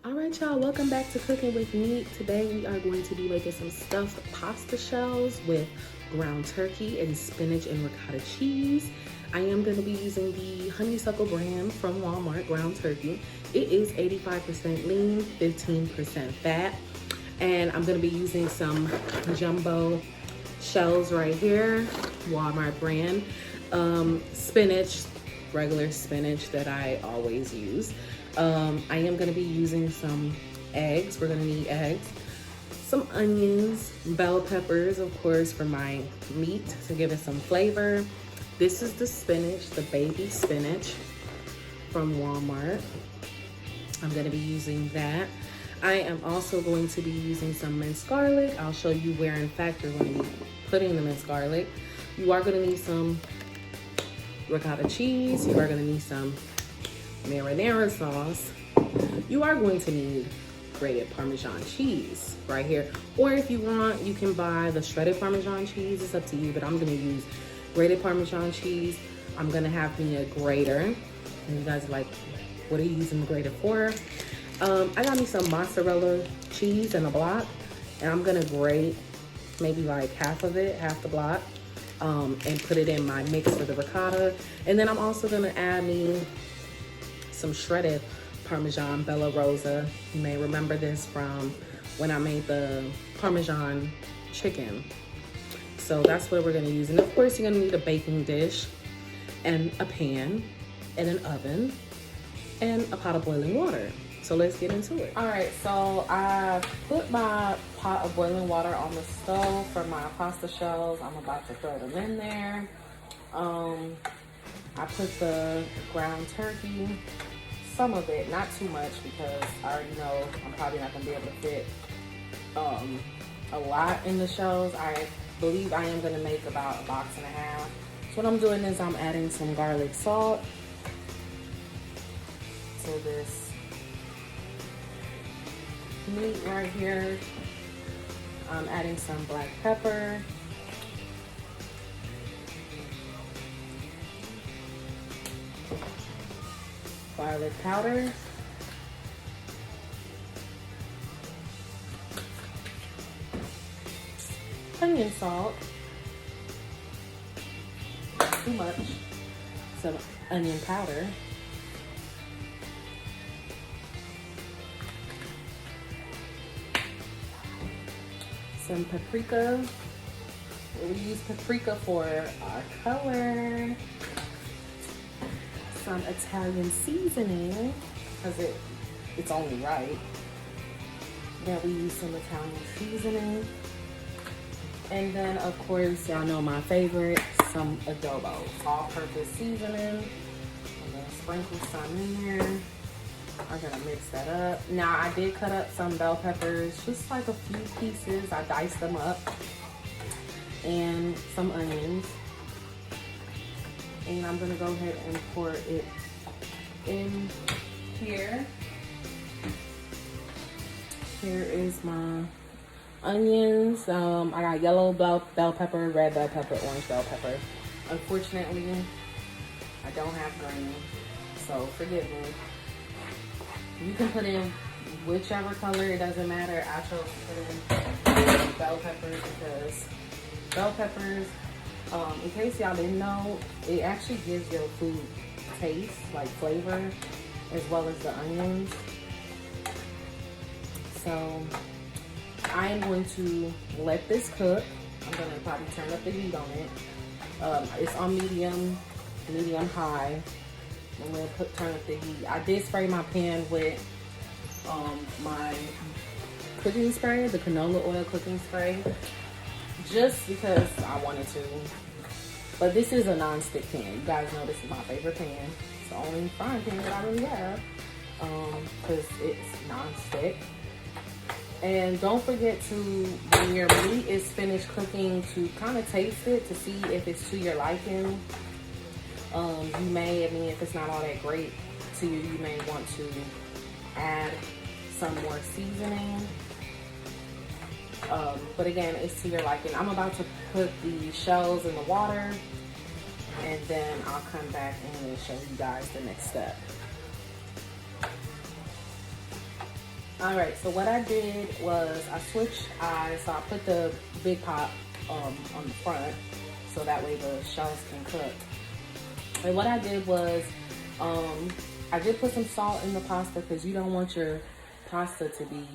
All right, y'all, welcome back to Cooking with Me. Today we are going to be making some stuffed pasta shells with ground turkey and spinach and ricotta cheese. I am going to be using the Honeysuckle brand from Walmart ground turkey. It is 85% lean, 15% fat. And I'm going to be using some jumbo shells right here, Walmart brand. Spinach, regular spinach that I always use. I am going to be using some eggs. We're going to need eggs, some onions, bell peppers, of course, for my meat to give it some flavor. This is the spinach, the baby spinach from Walmart. I'm going to be using that. I am also going to be using some minced garlic. I'll show you where, in fact, you're going to be putting the minced garlic. You are going to need some ricotta cheese. You are going to need some marinara sauce. You are going to need grated Parmesan cheese right here. Or if you want, you can buy the shredded Parmesan cheese. It's up to you, but I'm gonna use grated Parmesan cheese. I'm gonna have me a grater. And you guys are like, what are you using the grater for? I got me some mozzarella cheese in a block, and I'm gonna grate maybe like half of it, half the block, and put it in my mix for the ricotta. And then I'm also gonna add me some shredded Parmesan Bella Rosa. You may remember this from when I made the Parmesan chicken. So that's what we're gonna use. And of course, you're gonna need a baking dish and a pan and an oven and a pot of boiling water. So let's get into it. All right, so I put my pot of boiling water on the stove for my pasta shells. I'm about to throw them in there. I put the ground turkey, some of it, not too much, because I already know I'm probably not gonna be able to fit a lot in the shells. I believe I am gonna make about a box and a half. So what I'm doing is I'm adding some garlic salt to this meat right here. I'm adding some black pepper. Garlic powder. Onion salt. Not too much. Some onion powder. Some paprika. We use paprika for our color. Some Italian seasoning, because it's only right that we use some Italian seasoning. And then, of course, y'all know my favorite, some adobo, all-purpose seasoning. I'm gonna sprinkle some in there. I'm gonna mix that up. Now, I did cut up some bell peppers, just like a few pieces. I diced them up. And some onions. And I'm gonna go ahead and pour it in here. Here is my onions. I got yellow bell pepper, red bell pepper, orange bell pepper. Unfortunately, I don't have green, so forgive me. You can put in whichever color, it doesn't matter. I chose to put in bell peppers because bell peppers, in case y'all didn't know, it actually gives your food taste, like flavor, as well as the onions. So I am going to let this cook. I'm gonna probably turn up the heat on it. It's on medium high. I'm gonna turn up the heat. I did spray my pan with my cooking spray, the canola oil cooking spray, just because I wanted to. But this is a non-stick pan. You guys know this is my favorite pan. It's the only frying pan that I really have, because it's non-stick. And don't forget to, when your meat is finished cooking, to kind of taste it to see if it's to your liking. You may, if it's not all that great to you, you may want to add some more seasoning. But again, it's to your liking. I'm about to put the shells in the water, and then I'll come back and show you guys the next step. All right, so what I did was I switched eyes. So I put the big pot on the front so that way the shells can cook. And what I did was I did put some salt in the pasta because you don't want your pasta to be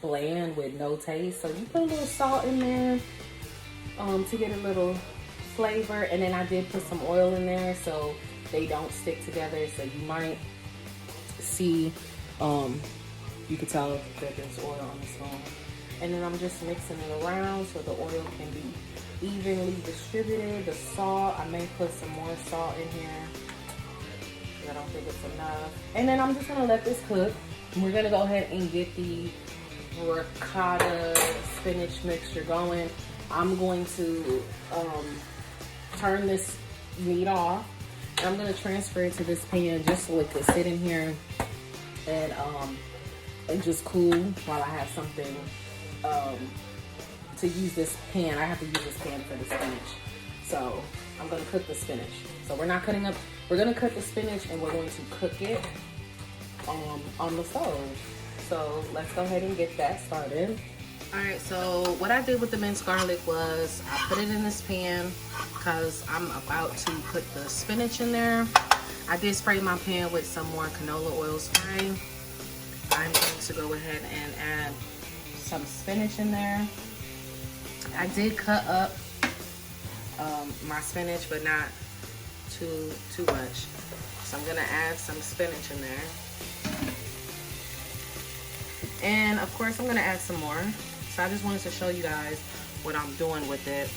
bland with no taste. So you put a little salt in there to get a little flavor. And then I did put some oil in there so they don't stick together. So you might see, you can tell that there's oil on the stone. And then I'm just mixing it around so the oil can be evenly distributed. The salt, I may put some more salt in here. I don't think it's enough. And then I'm just gonna let this cook. We're gonna go ahead and get the ricotta spinach mixture going. I'm going to turn this meat off. And I'm gonna transfer it to this pan just so it can sit in here and just cool while I have something to use this pan. I have to use this pan for the spinach. So I'm gonna cook the spinach. So we're not cutting up, we're gonna cut the spinach and we're going to cook it on the stove. So let's go ahead and get that started. All right, so what I did with the minced garlic was I put it in this pan because I'm about to put the spinach in there. I did spray my pan with some more canola oil spray. I'm going to go ahead and add some spinach in there. I did cut up my spinach, but not too much. So I'm gonna add some spinach in there. And of course I'm gonna add some more. So I just wanted to show you guys what I'm doing with it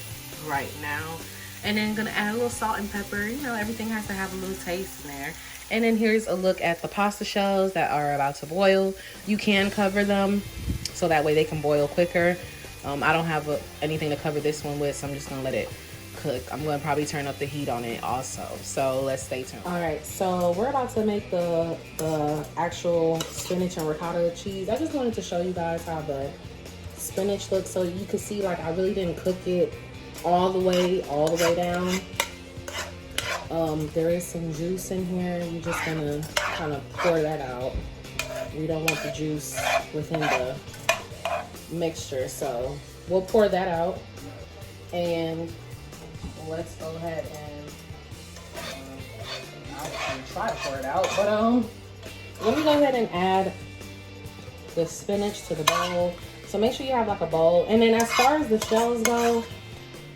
right now. And then gonna add a little salt and pepper. You know, everything has to have a little taste in there. And then here's a look at the pasta shells that are about to boil. You can cover them so that way they can boil quicker. I don't have anything to cover this one with, so I'm just gonna let it cook. I'm gonna probably turn up the heat on it also. So let's stay tuned. All right, so we're about to make the actual spinach and ricotta cheese. I just wanted to show you guys how the spinach looks so you can see, like, I really didn't cook it all the way down. There is some juice in here. You're just gonna kind of pour that out. We don't want the juice within the mixture, so we'll pour that out. And let's go ahead and I was gonna try to pour it out, but let me go ahead and add the spinach to the bowl. So make sure you have like a bowl. And then as far as the shells go,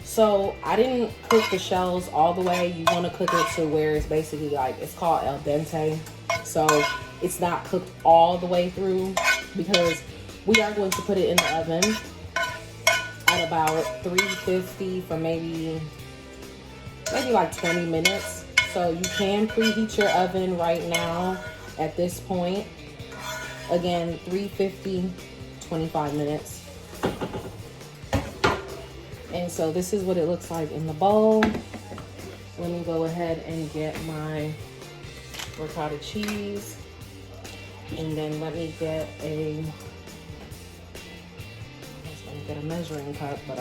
so I didn't cook the shells all the way. You want to cook it to where it's basically like, it's called al dente. So it's not cooked all the way through because we are going to put it in the oven at about 350 for maybe like 20 minutes. So you can preheat your oven right now at this point. Again, 350, 25 minutes. And so this is what it looks like in the bowl. Let me go ahead and get my ricotta cheese. And then let me get a measuring cup, but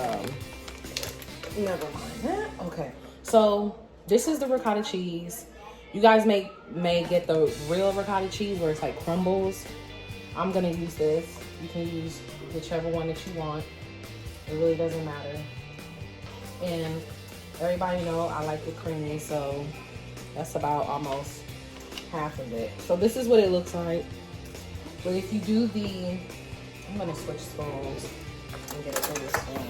never mind. Okay, so this is the ricotta cheese. You guys may get the real ricotta cheese where it's like crumbles. I'm gonna use this. You can use whichever one that you want. It really doesn't matter. And everybody know I like it creamy, so that's about almost half of it. So this is what it looks like. But if you do I'm gonna switch spoons and get a bigger spoon.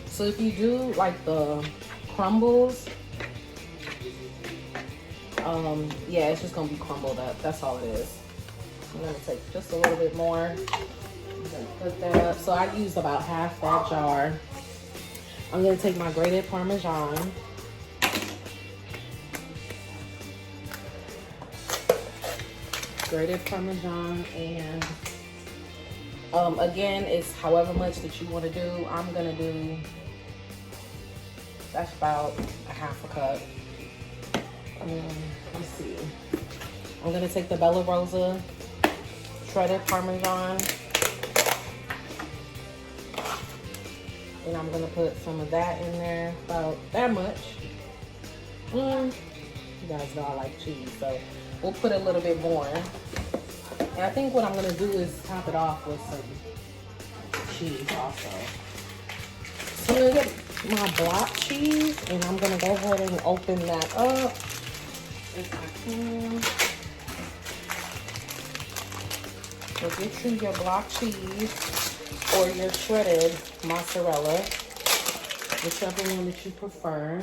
So if you do like the crumbles, yeah, it's just gonna be crumbled up. That's all it is. I'm gonna take just a little bit more. I'm gonna put that up. So I used about half that jar. I'm gonna take my grated Parmesan. Grated Parmesan, and again, it's however much that you want to do. I'm gonna do, that's about a half a cup. Let's see. I'm gonna take the Bella Rosa shredded Parmesan, and I'm gonna put some of that in there, about that much. You guys know I like cheese, so we'll put a little bit more. And I think what I'm gonna do is top it off with some cheese also. So I'm gonna get my block cheese and I'm gonna go ahead and open that up if I can. So get you your block cheese or your shredded mozzarella, whichever one that you prefer.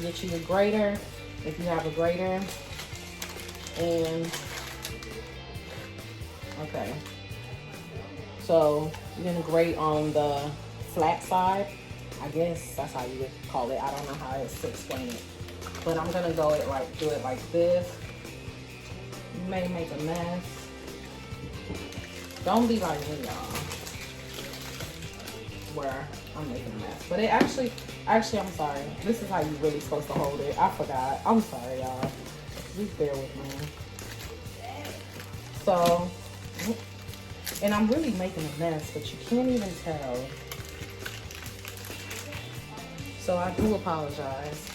Get you a grater if you have a grater. And okay, so you're gonna grate on the flat side. I guess that's how you would call it. I don't know how else to explain it, but I'm gonna do it like this. You may make a mess. Don't be like me, y'all, where I'm making a mess. But it actually, I'm sorry. This is how you really supposed to hold it. I forgot. I'm sorry, y'all. Just bear with me. So, and I'm really making a mess, but you can't even tell. So I do apologize.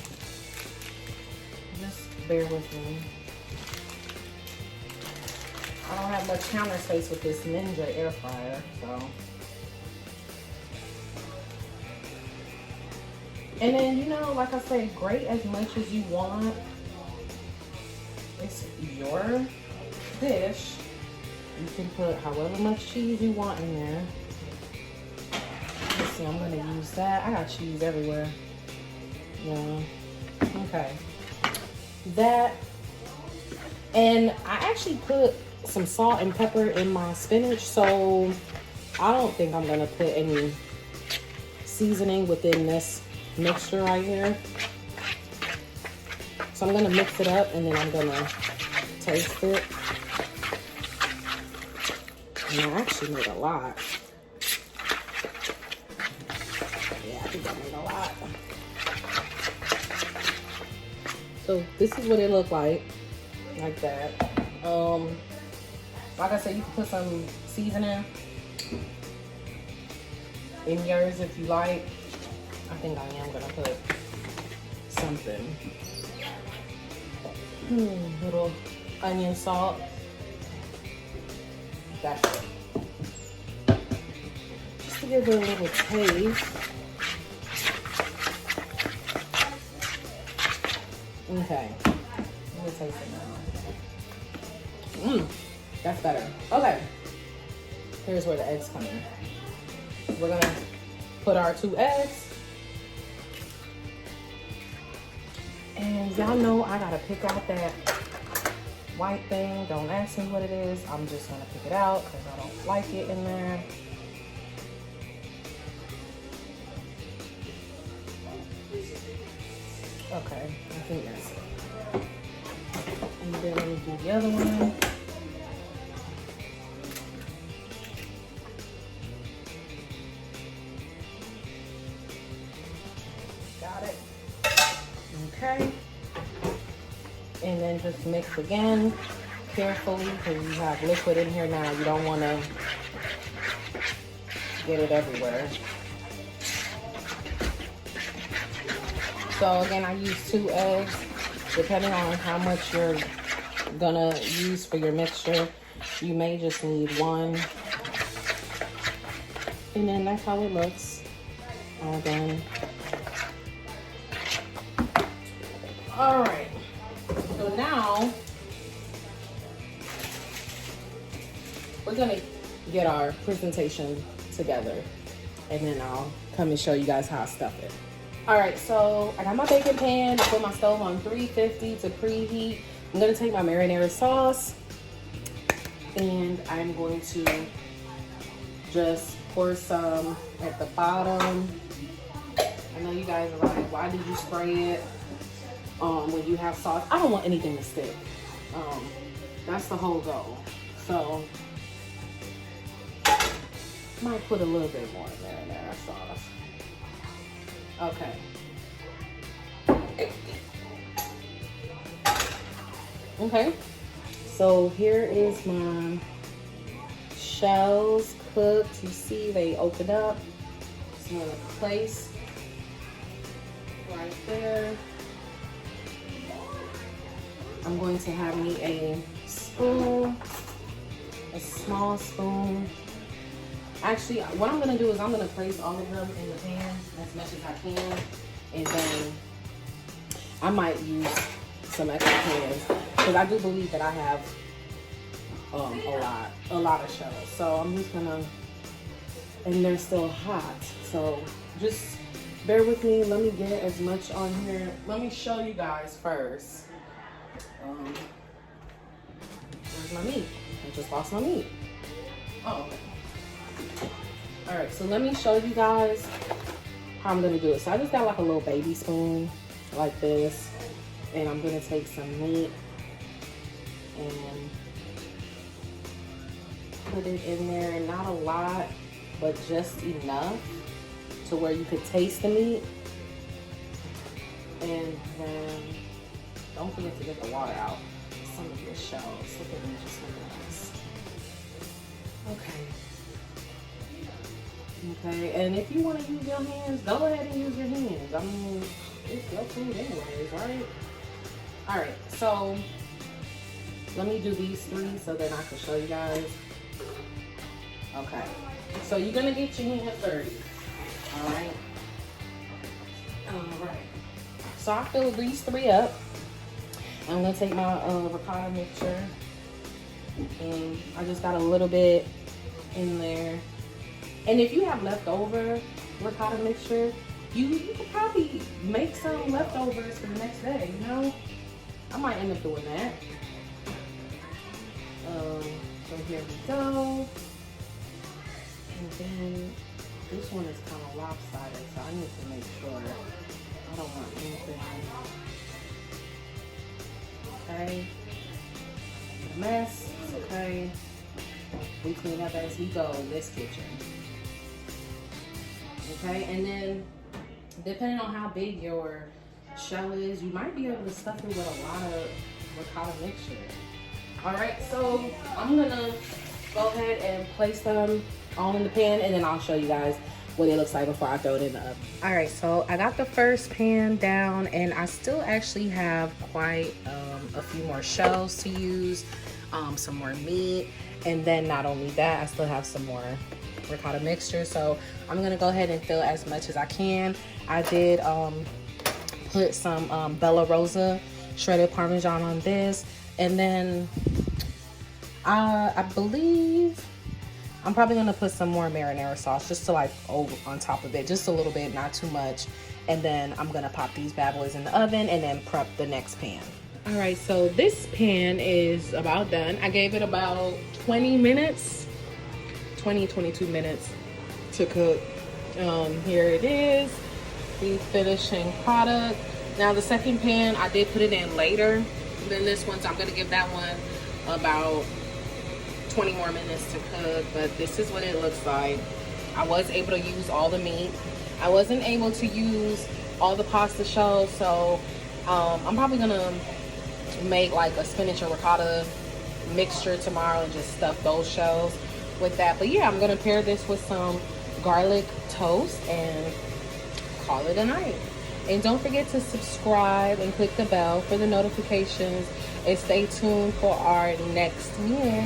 Just bear with me. I don't have much counter space with this Ninja air fryer, so. And then, you know, like I said, grate as much as you want. It's your dish. You can put however much cheese you want in there. Let's see, I'm gonna use that. I got cheese everywhere. Yeah. Okay. That. And I actually put some salt and pepper in my spinach, so I don't think I'm gonna put any seasoning within this mixture right here. So I'm gonna mix it up and then I'm gonna taste it. And I actually made a lot. Yeah, I think I made a lot. So this is what it looked like that. Like I said, you can put some seasoning in yours if you like. I think I am gonna put something. Little onion salt. That's it. Just to give it a little taste. Okay. Let me taste it now. That's better. Okay. Here's where the eggs come in. We're gonna put our 2 eggs. And y'all know I gotta pick out that white thing. Don't ask me what it is. I'm just gonna pick it out because I don't like it in there. Okay, I think that's it. And then let me do the other one. Got it. Okay. And then just mix again carefully because you have liquid in here now. You don't want to get it everywhere. So again, I use 2 eggs. Depending on how much you're gonna use for your mixture, you may just need 1. And then that's how it looks. All done. All right. So now we're gonna get our presentation together, and then I'll come and show you guys how I stuff it. All right, so I got my baking pan. I put my stove on 350 to preheat. I'm gonna take my marinara sauce and I'm going to just pour some at the bottom. I know you guys are like, why did you spray it when you have sauce? I don't want anything to stick. That's the whole goal. So might put a little bit more marinara sauce. Okay. Okay. So here is my shells cooked. You see they open up. Just want to place right there. I'm going to have me a spoon a small spoon. Actually, what I'm gonna do is I'm gonna place all of them in the pan as much as I can, and then I might use some extra pans because I do believe that I have a lot of shells. So I'm just gonna, and they're still hot. So just bear with me. Let me get as much on here. Let me show you guys first. Where's my meat? I just lost my meat. Oh, okay. All right, so let me show you guys how I'm gonna do it. So I just got like a little baby spoon like this, and I'm gonna take some meat and put it in there, and not a lot, but just enough to where you could taste the meat. And then don't forget to get the water out some of your shells. Look at them just like this. Okay. Okay, and if you want to use your hands, go ahead and use your hands. I mean, it's your food anyways, right? All right, so let me do these three so then I can show you guys. Okay, so you're gonna get your hands dirty. All right. All right. So I filled these three up. I'm gonna take my ricotta mixture, and I just got a little bit in there. And if you have leftover ricotta mixture, you could probably make some leftovers for the next day, you know? I might end up doing that. So here we go. And then this one is kind of lopsided, so I need to make sure I don't want anything. Okay. A mess, okay. We clean up as we go in this kitchen. Okay, and then depending on how big your shell is, you might be able to stuff it with a lot of ricotta mixture. All right, so I'm gonna go ahead and place them all in the pan, and then I'll show you guys what it looks like before I throw it in the oven. All right, so I got the first pan down, and I still actually have quite a few more shells to use, some more meat, and then not only that, I still have some more ricotta mixture. So I'm gonna go ahead and fill as much as I can. I did put some Bella Rosa shredded Parmesan on this, and then I believe I'm probably gonna put some more marinara sauce just to like over on top of it, just a little bit, not too much. And then I'm gonna pop these bad boys in the oven and then prep the next pan. All right, so this pan is about done. I gave it about 20 minutes, 22 minutes to cook. Here it is, the finishing product. Now the second pan, I did put it in later than this one, so I'm gonna give that one about 20 more minutes to cook, but this is what it looks like. I was able to use all the meat. I wasn't able to use all the pasta shells, so I'm probably gonna make like a spinach and ricotta mixture tomorrow and just stuff those shells with that. But yeah, I'm gonna pair this with some garlic toast and call it a night. And don't forget to subscribe and click the bell for the notifications, and stay tuned for our next meal.